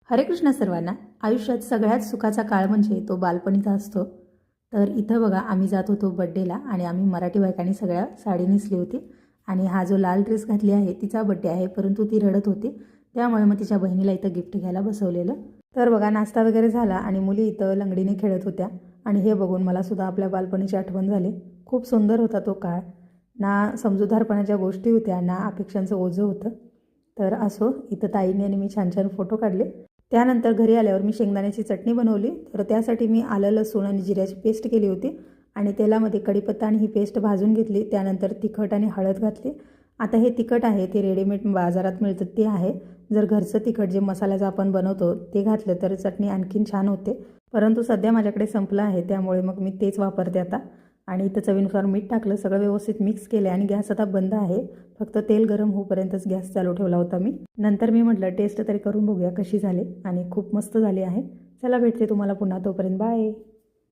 हरे कृष्ण सर्वांना. आयुष्यात सगळ्यात सुखाचा काळ म्हणजे तो बालपणीचा असतो. तर इथं बघा आम्ही जात होतो बड्डेला आणि आम्ही मराठी बायकांनी सगळ्या साडी नेसली होती आणि हा जो लाल ड्रेस घातली आहे तिचा बड्डे आहे, परंतु ती रडत होती. त्यामुळे मग तिच्या बहिणीला इथं गिफ्ट घ्यायला बसवलेलं. तर बघा नाश्ता वगैरे झाला आणि मुली इथं लंगडीने खेळत होत्या आणि हे बघून मला सुद्धा आपल्या बालपणीची आठवण झाली. खूप सुंदर होता तो काळ. ना समजूतदारपणाच्या गोष्टी होत्या ना अपेक्षांचं ओझं होतं. तर असो, इथं ताईने आणि मी छान छान फोटो काढले. त्यानंतर घरी आल्यावर मी शेंगदाण्याची चटणी बनवली. तर त्यासाठी मी आलं लसूण आणि जिऱ्याची पेस्ट केली होती आणि तेलामध्ये कढीपत्ता आणि ही पेस्ट भाजून घेतली. त्यानंतर तिखट आणि हळद घातली. आता हे तिखट आहे ते रेडीमेड बाजारात मिळतं ते आहे. जर घरचं तिखट जे मसाल्याचं आपण बनवतो ते घातलं तर चटणी आणखीन छान होते, परंतु सध्या माझ्याकडे संपलं आहे त्यामुळे मग मी तेच वापरते आता. आणि इथं चवीनुसार मीठ टाकलं, सगळं व्यवस्थित मिक्स केलं आणि गॅस आता बंद आहे. फक्त तेल गरम होईपर्यंतच गॅस चालू ठेवला होता मी. नंतर मी म्हटलं टेस्ट तरी करून बघूया कशी झाली आणि खूप मस्त झाली आहे. चला भेटते तुम्हाला पुन्हा, तोपर्यंत बाय.